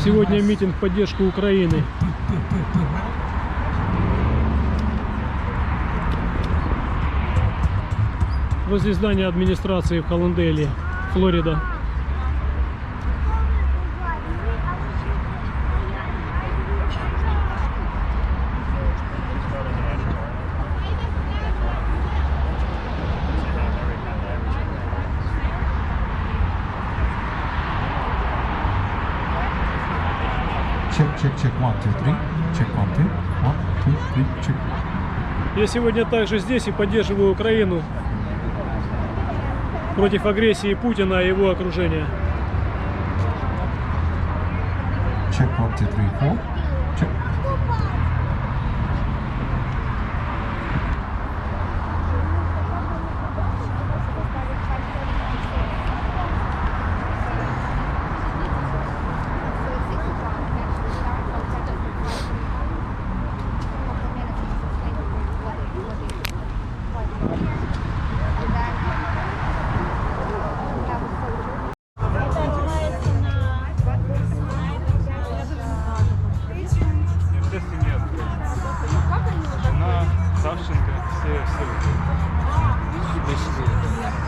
Сегодня митинг в поддержку Украины. Возле здания администрации в Hallandale, Флорида. Check, 1, 2, 3. Check, 1, 2, 1, 2, 3, check. Я сегодня также здесь и поддерживаю Украину против агрессии Путина и его окружения. Check, 1, 2, 3, 4. Check.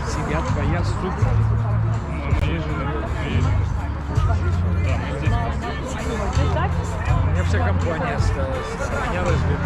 Себя твоя сука. У меня вся компания осталась. Меня разбили.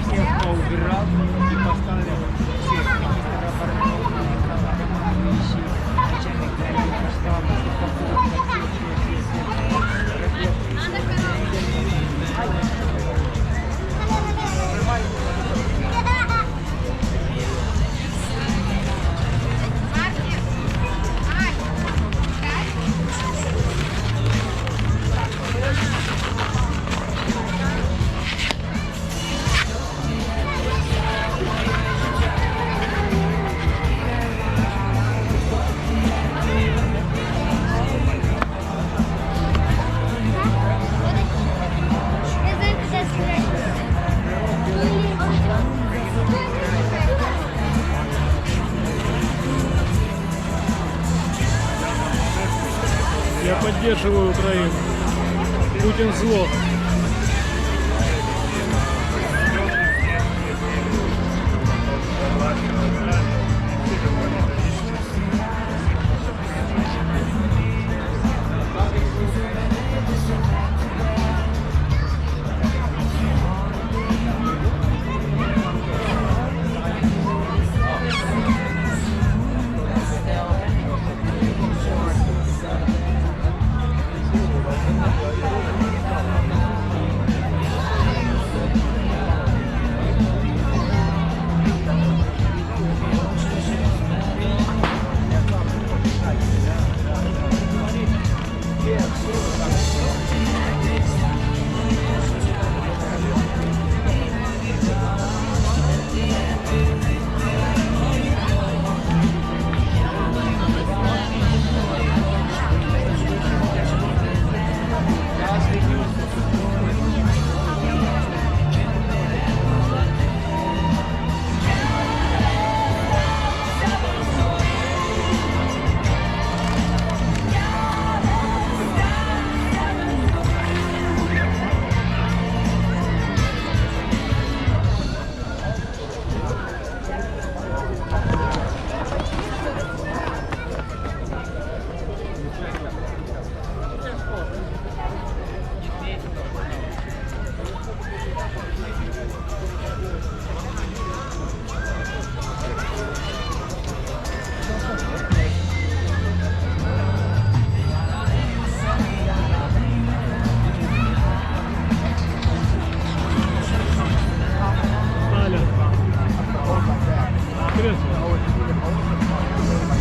Всех, кто убирал и поставил всех министров обороны, начальник государства, поддерживаю Украину. Путин зло.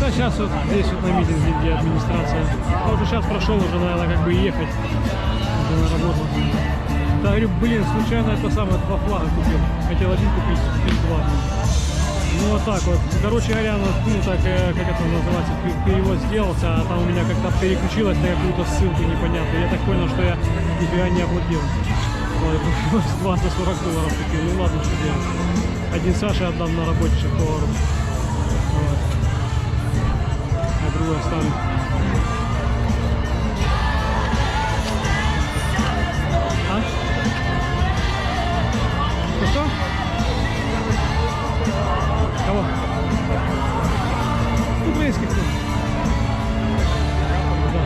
Да, сейчас вот здесь вот на митинге, где администрация. Я уже сейчас прошел, уже, наверное, как бы ехать уже на работу. Да, говорю, блин, случайно это самое, 2 флага купил. Хотел один купить, теперь 2. Ну вот так вот. Короче говоря, ну так, как это называется, перевод сделался, а там у меня как-то переключилось на какую-то ссылку непонятную. Я так понял, что я нифига не оплатил. С 20 $40 купил. Ну ладно, что делать. Один Саше отдам на работе шеф-повару. Вот. А другой оставлю. А? Что? Кого? Украинских кто? Да.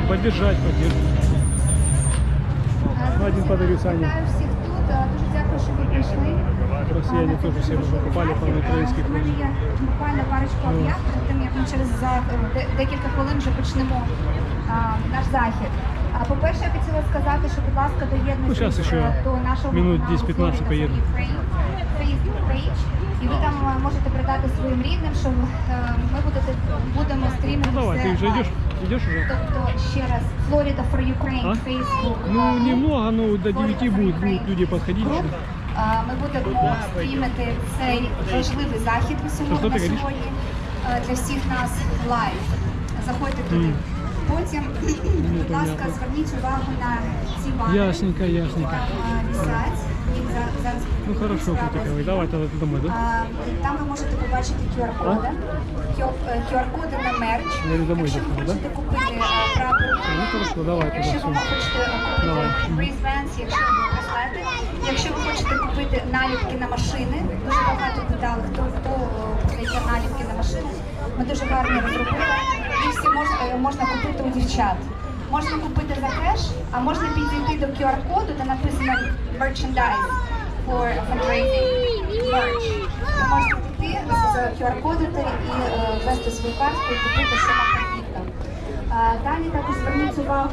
Поддержать. Один подарю Сане. Вітаю всіх тут. Дуже дякую, що ви прийшли. Россияне тоже все уже покупали по украинских. У мене є буквально парочку об'яв, перед тим як ми через декілька хвилин вже почнемо наш захід. По-перше, я хотіла сказати, що, будь ласка, доєднуйтесь до нашого минут каналу 10-15 поеду. І ви там можете передати своїм рідним, що ми будемо стрімити. Ну давай, ти вже йдеш? Идешь уже? Тобто, ще раз, Florida for Ukraine, Facebook. Ну, немного, но до 9 будут люди подходить. Ми будемо стрімити цей важливий захід на сьогодні для всіх нас лайв. Заходьте туди. Потім, будь ласка, зверніть увагу на ці банери. Ясненько. Висять. Зараз Ну хорошо, Путиковый, давай тогда ты домой, да? Там ви можете побачити QR-коди. QR-коди на мерч. Якщо ви хочете купити прапор, Ну хорошо, давай якщо ви тогда хочете купити брейсбенс, якщо ви браслети, якщо ви хочете купити наліпки на машини, дуже багато питали, хто продає наліпки на машини, ми дуже гарно розробили, і всі можна купити у дівчат. Можна купити за кеш, а можна підійти до QR-коду, де написано merchandise for fundraising merch. Ви можете піти з QR-кодити і ввести свою картку і купити, що вам потрібно. Далі також зверніть увагу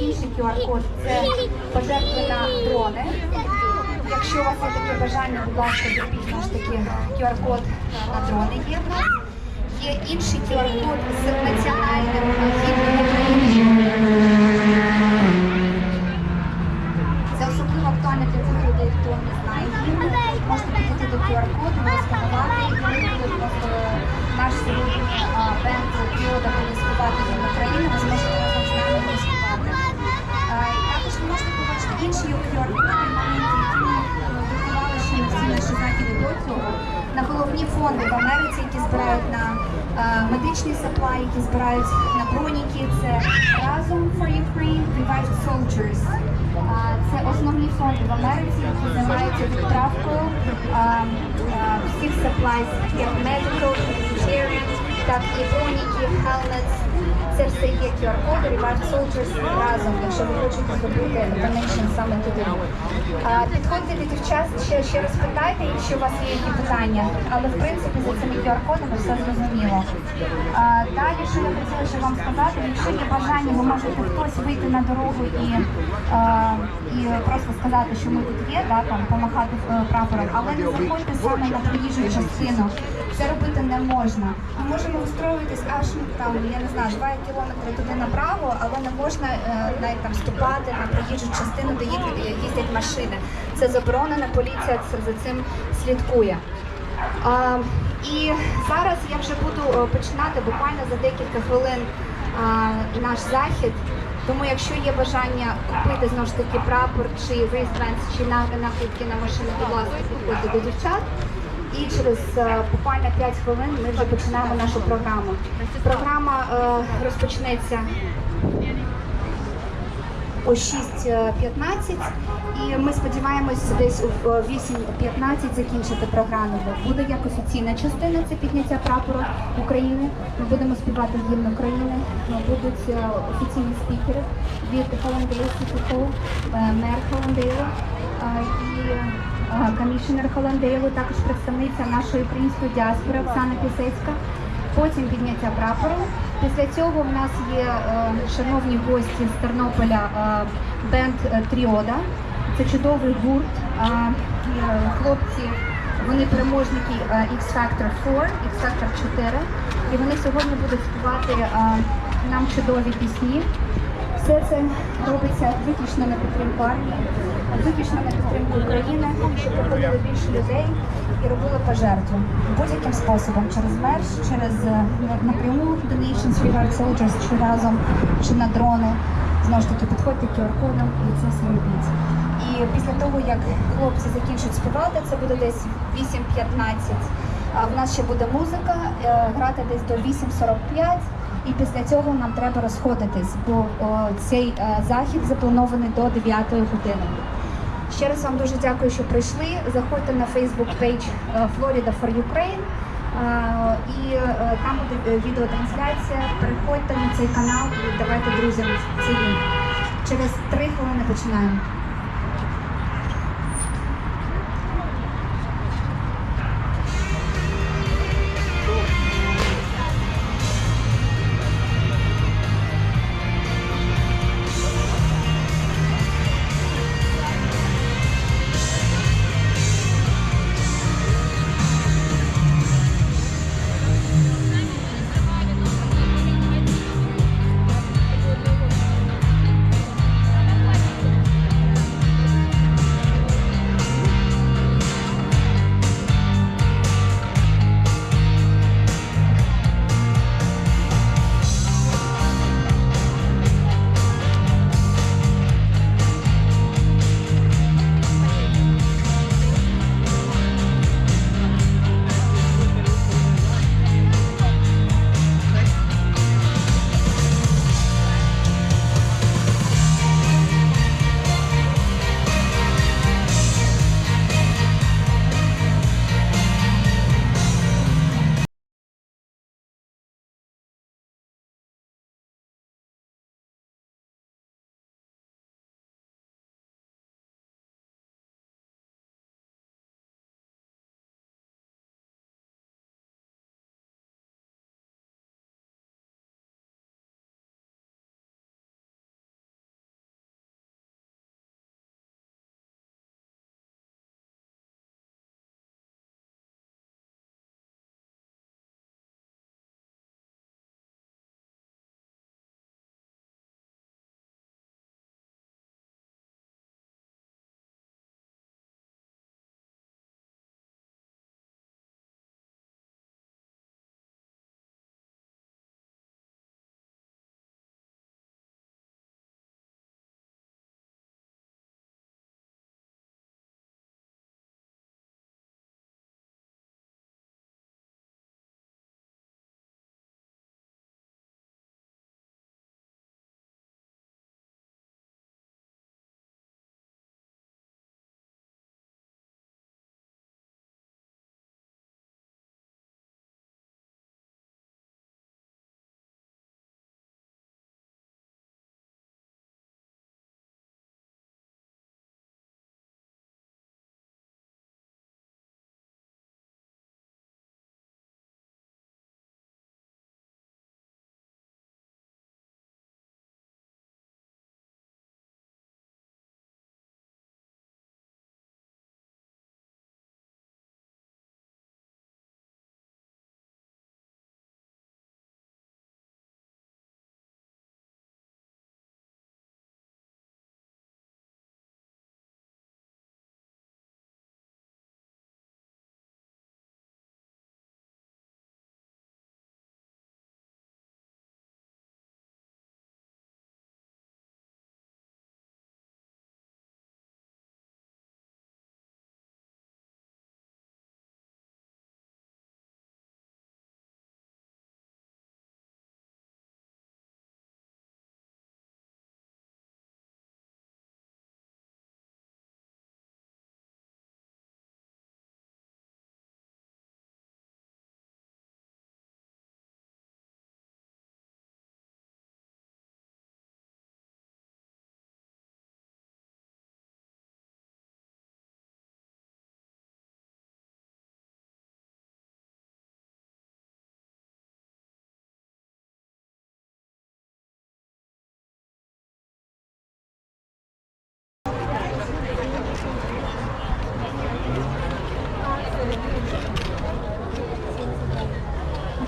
інший QR-код. Це пожертви на дрони. Якщо у вас є таке бажання, будь ласка, зробіть наш такий QR-код на дрони є в нас. Є інший QR-код з національним гімном України. Це особливо актуально для тих людей, хто не знає гімну. Можете підійти до QR-коду, розпакувати, і коли буде наш сьогодні бенд Флорида буде співати гімн України, ви зможете разом з нами його співати. Також ви можете побачити інші QR-коди, моменти, які ми друкували ще на всі наші заходи до цього. На головні фонди в Америці, які збирають на Медичні supply, які збирають на броніки, це разом for Ukraine, revived soldiers. Це основні фонди в Америці, які займаються відправкою всіх supplies, як medical, humanitarian, так і броніки, helmets. Це все є QR-коди, Revived Soldiers разом, якщо ви хочете зробити donation саме туди. Підходьте до дівчат, ще раз питайте, якщо у вас є які питання. Але в принципі за цими QR-кодами все зрозуміло. Далі, що я хотіла ще вам сказати, якщо є бажання, ви можете хтось вийти на дорогу і просто сказати, що ми тут є, да, там, помахати прапором, але не заходьте саме на проїжджу частину. Це робити не можна. Ми можемо устроїтись аж там, я не знаю, 2 кілометри туди направо, але не можна навіть там вступати на проїжджу частину, де їздять машини. Це заборонено, поліція за цим слідкує. І зараз я вже буду починати буквально за декілька хвилин наш захід. Тому якщо є бажання купити знову ж таки прапор чи wristbands, чи накидки на машину, будь ласка, підходьте до дівчат. І через буквально 5 хвилин ми вже починаємо нашу програму. Програма розпочнеться о 6:15 і ми сподіваємось десь о 8:15 закінчити програму. Буде як офіційна частина, це підняття прапору України. Ми будемо співати гімн України, будуть офіційні спікери від Hallandale Florida, мер Халландейла і комішенер Халландейлу, також представниця нашої української діаспори Оксана Пісецька. Потім підняття прапору. Після цього в нас є шановні гості з Тернополя, бенд Тріода. Це чудовий гурт. Хлопці, вони переможники X-Factor 4, X-Factor 4. І вони сьогодні будуть співати нам чудові пісні. Все це робиться виключно на підтримку армії, виключно на підтримку України, щоб приходило більше людей і робили пожертву. Будь-яким способом, через мерч, через напряму Donations Revived Soldiers, чи разом, чи на дрони. Знову ж таки, підходьте QR-кодом і це все робіть. І після того, як хлопці закінчать співати, це буде десь 8:15. В нас ще буде музика, грати десь до 8:45. І після цього нам треба розходитись, бо цей захід запланований до 9 години. Ще раз вам дуже дякую, що прийшли. Заходьте на Facebook page Florida for Ukraine, і там буде відеотрансляція. Переходьте на цей канал і давайте друзям цей лінк. Через 3 хвилини починаємо.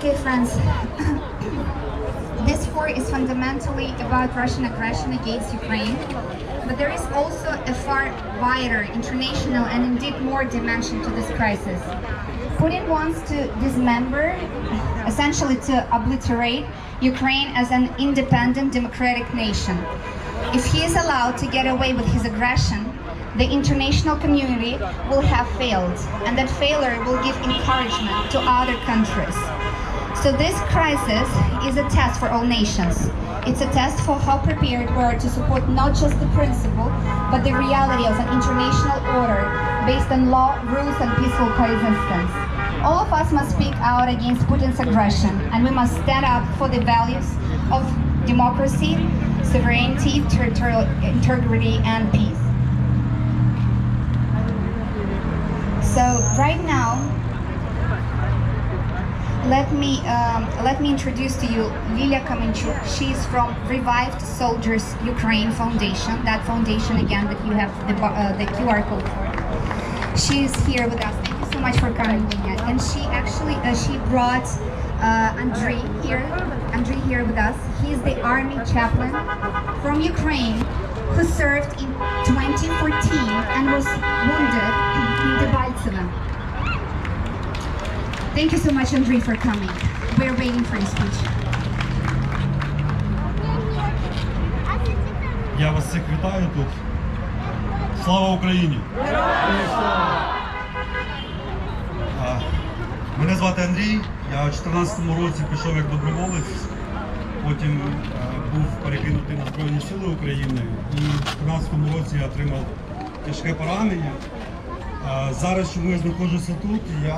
Dear friends, this war is fundamentally about Russian aggression against Ukraine, but there is also a far wider international and indeed more dimension to this crisis. Putin wants to dismember, essentially to obliterate Ukraine as an independent democratic nation. If he is allowed to get away with his aggression, the international community will have failed, and that failure will give encouragement to other countries. So this crisis is a test for all nations. It's a test for how prepared we are to support not just the principle, but the reality of an international order based on law, rules, and peaceful coexistence. All of us must speak out against Putin's aggression, and we must stand up for the values of democracy, sovereignty, territorial integrity, and peace. So right now, let me introduce to you Lilia Kamenchuk. She's from Revived Soldiers Ukraine Foundation. That foundation again that you have the QR code for. She's here with us. Thank you so much for coming, Lilia. And she actually she brought Andrei here with us. He's the army chaplain from Ukraine who served in 2014 and was wounded in Debaltseve. Thank you so much, Andrei, for coming. We're waiting for your speech. Я вас всіх вітаю тут. Слава Україні! Мене звати Андрій, я у 2014 році пішов як доброволець, потім був перекинутий на Збройні Сили України і в 2014 році я отримав тяжке поранення. Зараз, чому я знаходжуся тут, я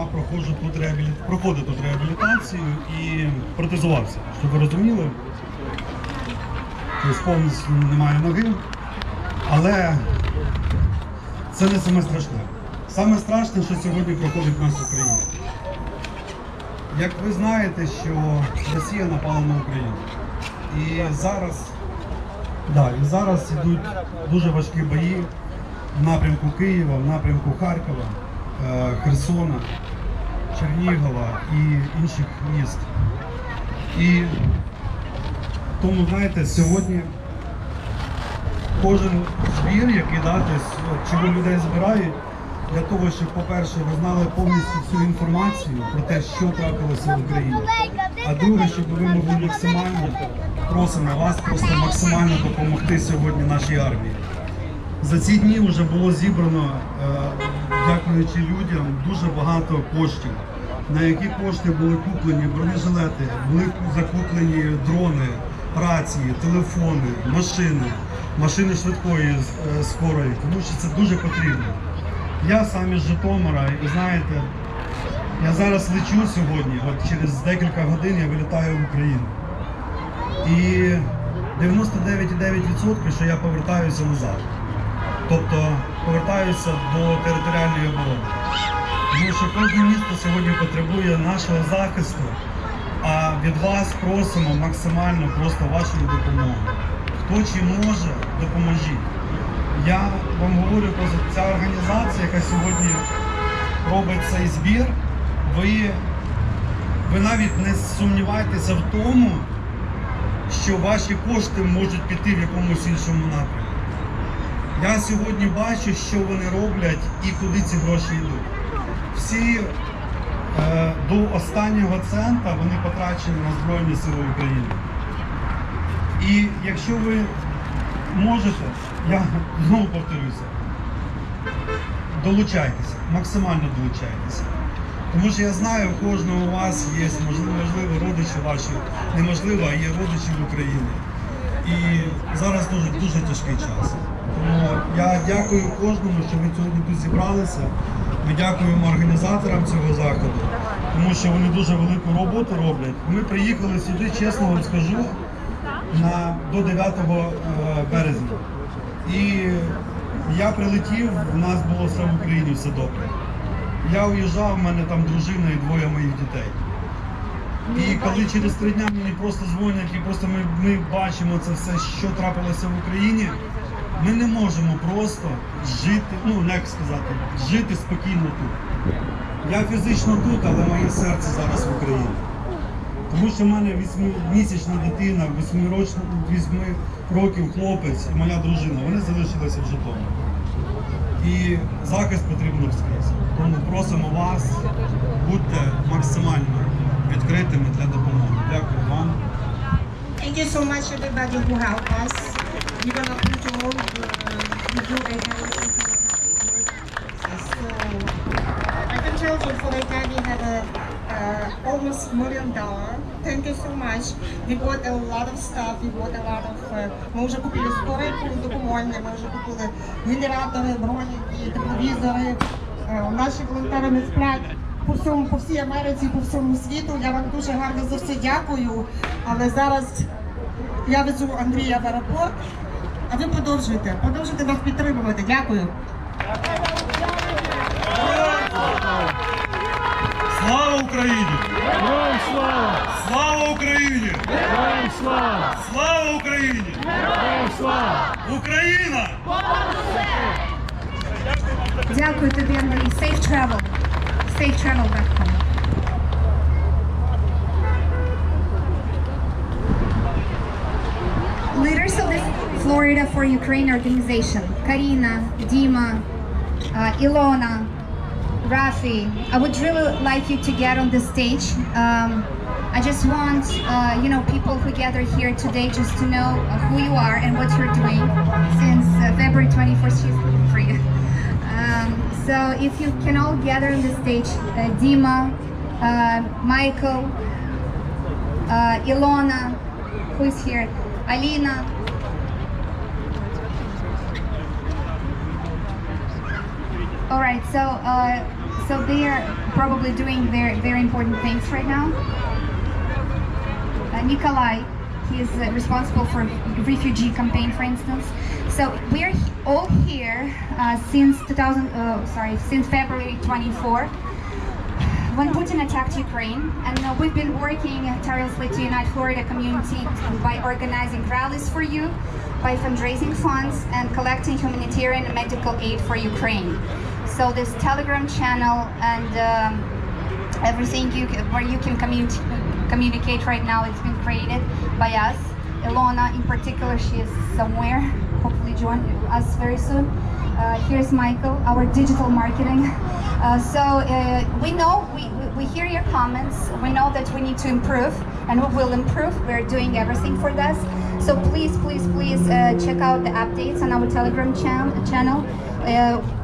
проходив тут реабілітацію і протезувався, щоб ви розуміли. Тобто повністю немає ноги, але це не саме страшне. Саме страшне, що сьогодні проходить в нас в Україні. Як ви знаєте, що Росія напала на Україну. І зараз йдуть дуже важкі бої в напрямку Києва, в напрямку Харкова, Херсона, Чернігова і інших міст. І тому, знаєте, сьогодні кожен збір, який чого людей збирають, для того, щоб, по-перше, ви знали повністю всю інформацію про те, що трапилося в Україні. А друге, щоб ви могли максимально, просимо вас просто максимально допомогти сьогодні нашій армії. За ці дні вже було зібрано, дякуючи людям, дуже багато коштів, на які кошти були куплені бронежилети, були закуплені дрони, рації, телефони, машини швидкої, скорої, тому що це дуже потрібно. Я сам із Житомира, і знаєте, я зараз лечу сьогодні, от через декілька годин я вилітаю в Україну. І 99,9% що я повертаюся назад. Тобто повертаюся до територіальної оборони. Тому що кожне місто сьогодні потребує нашого захисту, а від вас просимо максимально просто вашої допомоги. Хто чим може, допоможіть. Я вам говорю про ця організація, яка сьогодні робить цей збір, ви навіть не сумнівайтеся в тому, що ваші кошти можуть піти в якомусь іншому напрямку. Я сьогодні бачу, що вони роблять і куди ці гроші йдуть. Всі до останнього цента вони потрачені на Збройні Сили України. І якщо ви можете, я знову повторюся, долучайтеся, максимально долучайтеся. Тому що я знаю, у кожного у вас є, можливо, родичі ваші, неможливо, а є родичі в Україні. І зараз дуже тяжкий час. Тому я дякую кожному, що ви сьогодні тут зібралися. Ми дякуємо організаторам цього заходу, тому що вони дуже велику роботу роблять. Ми приїхали сюди, чесно вам скажу, до 9 березня. І я прилетів, у нас було все в Україні, все добре. Я уїжджав, в мене там дружина і двоє моїх дітей. І коли через 3 дні мені просто дзвонять, і просто ми бачимо це все, що трапилося в Україні, ми не можемо просто жити, жити спокійно тут. Я фізично тут, але моє серце зараз в Україні. Тому що в мене 8-місячна дитина, 8 років хлопець і моя дружина, вони залишилися в Житомирі. І захист потрібно вскрізь. Тому просимо вас, будьте максимально відкритими для допомоги. Дякую вам. Thank you so much everybody who helped us. We're gonna put all the video and so I can tell you for the time we have almost $1 million. Thank you so much. We bought a lot of stuff. We bought a lot of. Ми вже купили скорі допомоги, ми вже купили генератори, броніки, тепловізори. Наші волонтери не сплять по всій Америці, по всьому світу. Я вам дуже гарно за все дякую. Але зараз я везу Андрія в аеропорт, а ви продовжуйте нас підтримувати. Дякую. Слава Україні! Героям слава! Слава Україні! Героям слава! Слава Україні! Героям слава! Україна! Дякую тобі, Андрій. Safe travel. Safe travel back home. Leaders of the Florida for Ukraine organization, Karina, Dima, Ilona, Rafi, I would really like you to get on the stage. I just want, people who gather here today just to know who you are and what you're doing since February 24th. She's looking for you. So if you can all gather on the stage, Dima, Michael, Ilona, who is here, Alina. All right, so they are probably doing very, very important things right now. Nikolai, he is responsible for refugee campaign, for instance. So we are all here since February 24, when Putin attacked Ukraine, and we've been working tirelessly to unite Florida community by organizing rallies for you, by fundraising funds and collecting humanitarian and medical aid for Ukraine. So this Telegram channel and everything where you can communicate right now, it's been created by us. Ilona in particular, she is somewhere, hopefully join us very soon. Here's Michael, our digital marketing. We know, we hear your comments, we know that we need to improve, and we will improve. We're doing everything for this. So please check out the updates on our Telegram channel.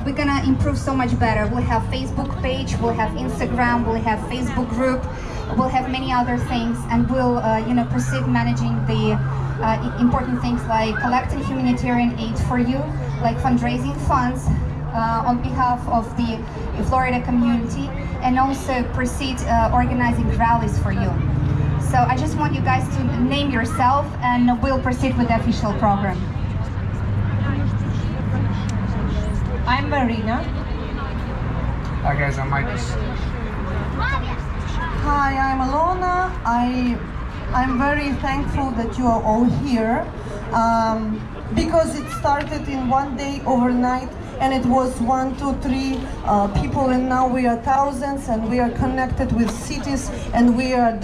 We're gonna improve so much better. We'll have Facebook page, we'll have Instagram, we'll have Facebook group, we'll have many other things, and we'll proceed managing the important things like collecting humanitarian aid for you, like fundraising funds on behalf of the Florida community, and also proceed organizing rallies for you. So I just want you guys to name yourself, and we'll proceed with the official program. I'm Marina. Hi guys, I'm Michael. Hi, I'm Alona. I'm very thankful that you are all here because it started in one day overnight, and it was 1, 2, 3 people, and now we are thousands, and we are connected with cities, and we are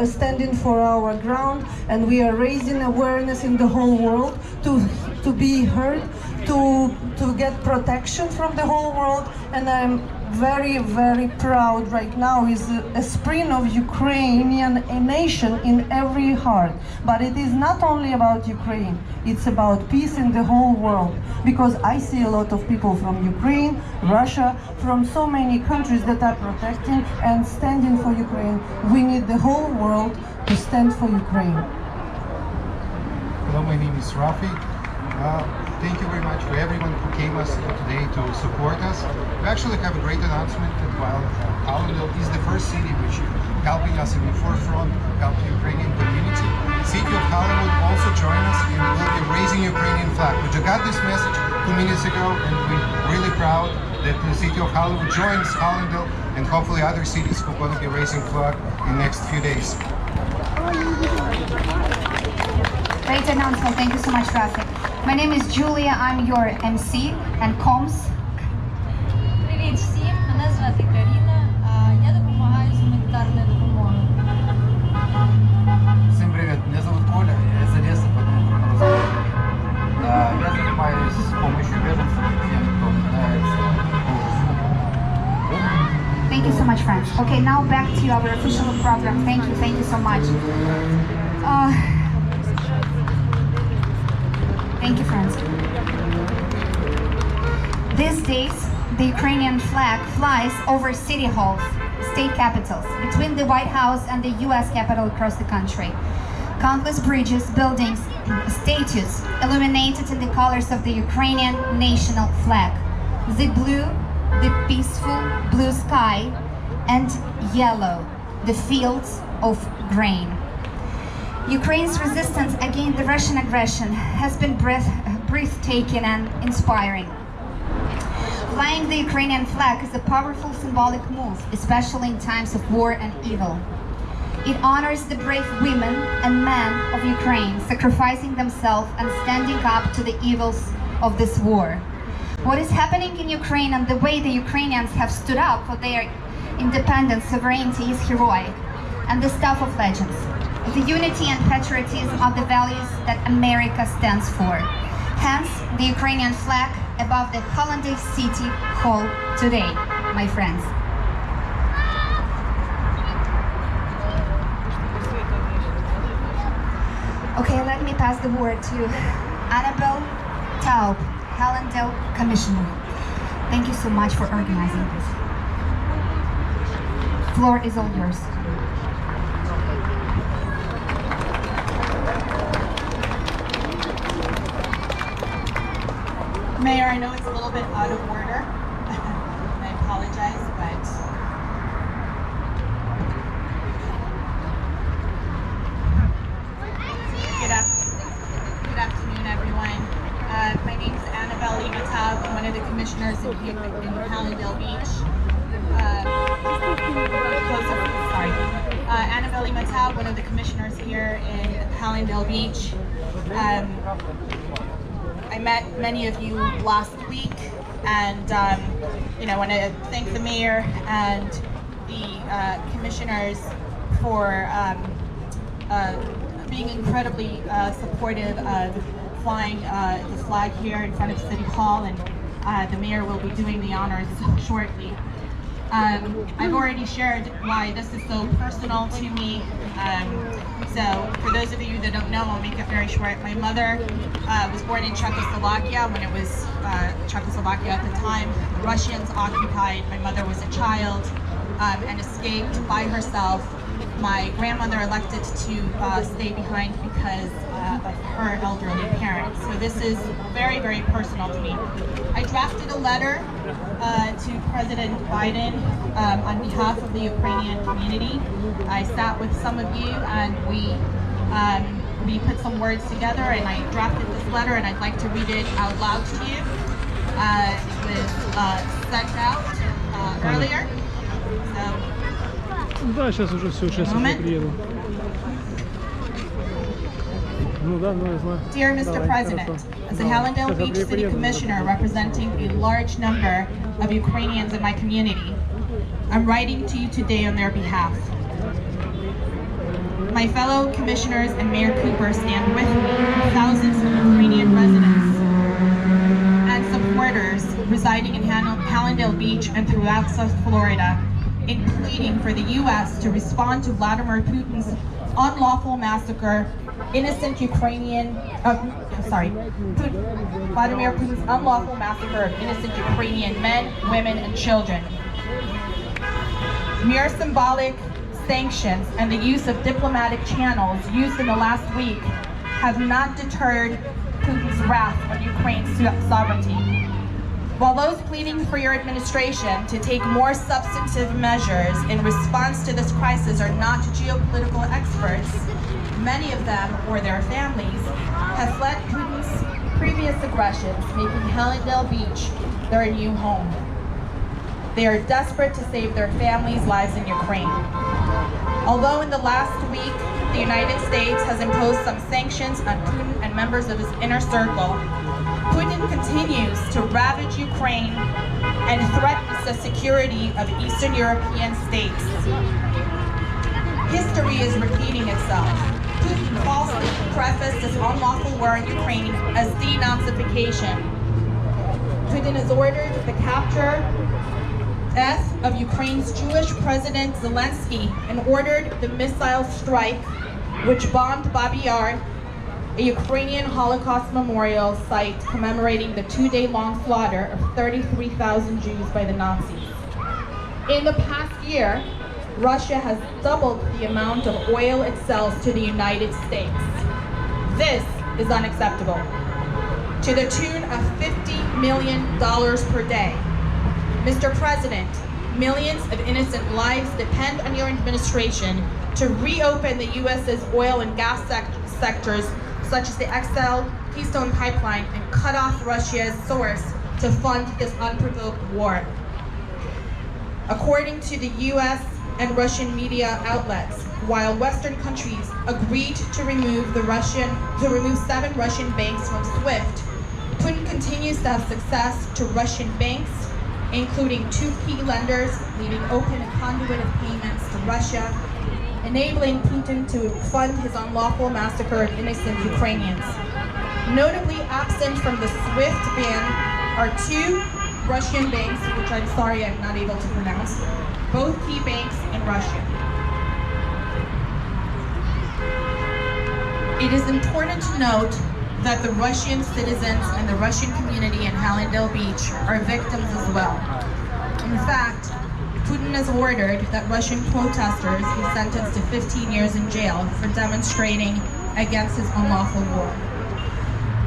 standing for our ground, and we are raising awareness in the whole world to be heard, to get protection from the whole world. And I'm very, very proud right now is a spring of Ukrainian nation in every heart. But it is not only about Ukraine, it's about peace in the whole world. Because I see a lot of people from Ukraine, Russia, from so many countries that are protecting and standing for Ukraine. We need the whole world to stand for Ukraine. Hello, my name is Rafi. Thank you very much for everyone who came us today to support us. We actually have a great announcement that while Hallandale is the first city which is helping us in the forefront, help the Ukrainian community, the city of Hallandale will also join us and will be raising Ukrainian flag. We just got this message 2 minutes ago, and we're really proud that the city of Hallandale joins Hallandale, and hopefully other cities who are going to be raising flag in the next few days. Great announcement. Thank you so much, Rafi. My name is Julia. I'm your MC and comms. Привіт всім, мене звати Каріна, я допомагаю з гуманітарною допомогою. Thank you so much, friends. Okay, now back to our official program. Thank you so much. Thank you, friends. These days, the Ukrainian flag flies over city halls, state capitals, between the White House and the US Capitol across the country. Countless bridges, buildings, statues illuminated in the colors of the Ukrainian national flag. The blue, the peaceful blue sky, and yellow, the fields of grain. Ukraine's resistance against the Russian aggression has been breathtaking and inspiring. Flying the Ukrainian flag is a powerful symbolic move, especially in times of war and evil. It honors the brave women and men of Ukraine, sacrificing themselves and standing up to the evils of this war. What is happening in Ukraine and the way the Ukrainians have stood up for their independence, sovereignty is heroic and the stuff of legends. The unity and patriotism are the values that America stands for. Hence, the Ukrainian flag above the Hallandale City Hall today, my friends. Okay, let me pass the word to Annabelle Taub, Hallandale Commissioner. Thank you so much for organizing this. Floor is all yours. Mayor, I know it's a little bit out of order, and I apologize, but good afternoon, everyone. My name is Annabelle Taub. I'm one of the commissioners in Hallandale Beach. Annabelle Taub, one of the commissioners here in Hallandale Beach. I met many of you last week, and I want to thank the mayor and the commissioners for being incredibly supportive of flying the flag here in front of City Hall, and the mayor will be doing the honors shortly. I've already shared why this is so personal to me. So for those of you that don't know, I'll make it very short. My mother was born in Czechoslovakia when it was Czechoslovakia at the time. The Russians occupied. My mother was a child and escaped by herself. My grandmother elected to stay behind because of her elderly parents. So this is very, very personal to me. I drafted a letter to President Biden on behalf of the Ukrainian community. I sat with some of you and we put some words together, and I drafted this letter, and I'd like to read it out loud to you. It was sent out earlier. Да, сейчас уже все, сейчас уже приеду. Ну да, ну я знаю. Dear Mr. President, as a Hallandale Beach City Commissioner representing a large number of Ukrainians in my community, I'm writing to you today on their behalf. My fellow commissioners and Mayor Cooper stand with me, thousands of Ukrainian residents and supporters residing in Hallandale Beach and throughout South Florida, in pleading for the U.S. to respond to Vladimir Putin's unlawful massacre, Vladimir Putin's unlawful massacre of innocent Ukrainian men, women, and children. Mere symbolic sanctions and the use of diplomatic channels used in the last week have not deterred Putin's wrath on Ukraine's sovereignty. While those pleading for your administration to take more substantive measures in response to this crisis are not geopolitical experts, many of them or their families have fled Putin's previous aggressions, making Hallandale Beach their new home. They are desperate to save their families' lives in Ukraine. Although in the last week, the United States has imposed some sanctions on Putin and members of his inner circle, Putin continues to ravage Ukraine and threatens the security of Eastern European states. History is repeating itself. Putin falsely prefaced his unlawful war in Ukraine as denazification. Putin has ordered the capture death of Ukraine's Jewish President Zelensky and ordered the missile strike which bombed Babi Yar, a Ukrainian Holocaust memorial site commemorating the 2-day-long slaughter of 33,000 Jews by the Nazis. In the past year, Russia has doubled the amount of oil it sells to the United States. This is unacceptable. To the tune of $50 million per day. Mr. President, millions of innocent lives depend on your administration to reopen the U.S.'s oil and gas sectors such as the XL Keystone Pipeline and cut off Russia's source to fund this unprovoked war. According to the U.S. and Russian media outlets, while Western countries agreed to remove 7 Russian banks from SWIFT, Putin continues to have success to Russian banks, including 2 key lenders, leaving open a conduit of payments to Russia, enabling Putin to fund his unlawful massacre of innocent Ukrainians. Notably absent from the SWIFT ban are 2 Russian banks, which I'm sorry I'm not able to pronounce, both key banks in Russia. It is important to note that the Russian citizens and the Russian community in Hallandale Beach are victims as well. In fact, Putin has ordered that Russian protesters be sentenced to 15 years in jail for demonstrating against his unlawful war.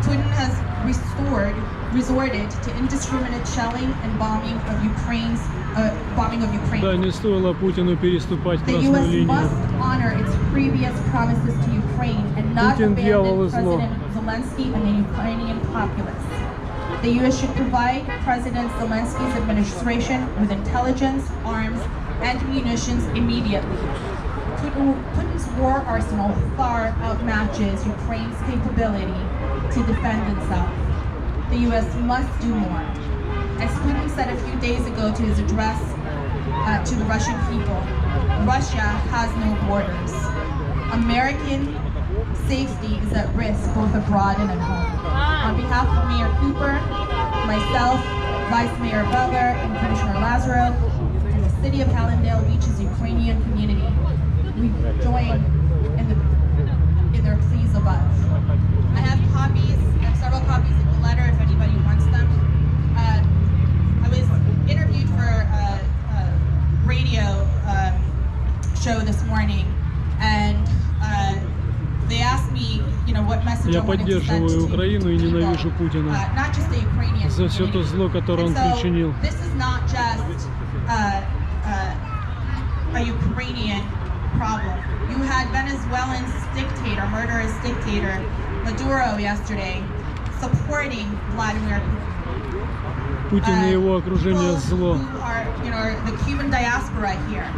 Putin has resorted to indiscriminate shelling and bombing of Ukraine. Да, не стоило Путину переступать The красную U.S. линию. must honor its previous promises to Ukraine and not Putin, дьявол и abandon зло. President Zelensky and the Ukrainian populace. The U.S. should provide President Zelensky's administration with intelligence, arms, and munitions immediately. Putin's war arsenal far outmatches Ukraine's capability to defend itself. The U.S. must do more. As Putin said a few days ago to his address to the Russian people, Russia has no borders. American safety is at risk both abroad and at home. On behalf of Mayor Cooper, myself, Vice Mayor Butler, and Commissioner Lazaro, and the City of Hallandale Beach's Ukrainian community, we join in their pleas above. I have several copies of the letter if anybody wants them. I was interviewed for a radio show this morning, and they asked me, what message I Я wanted to send поддерживаю to Украину и people, ненавижу Путина not just the Ukrainian за все то community. зло, которое он And so, причинил. this is not just a Ukrainian problem. You had Venezuelan's dictator, murderous dictator, Maduro yesterday, supporting Vladimir Putin. Путин и его окружение зло. Who are, the Cuban diaspora here,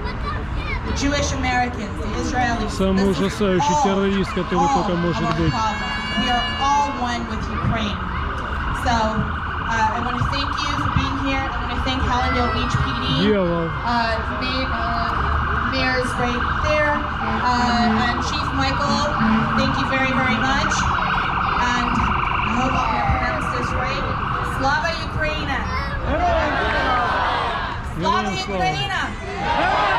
the Jewish Americans, the Israelis. Самый This is ужасающий all террорист, который только может our быть. problem. We are all one with Ukraine. So I want to thank you for being here. I want to thank Hallandale Beach PD. Дьявол. Mayor's right there, and Chief Michael. Thank you very, very much. And I hope I pronounced this right. Slava Ukraina! Slava Ukraina!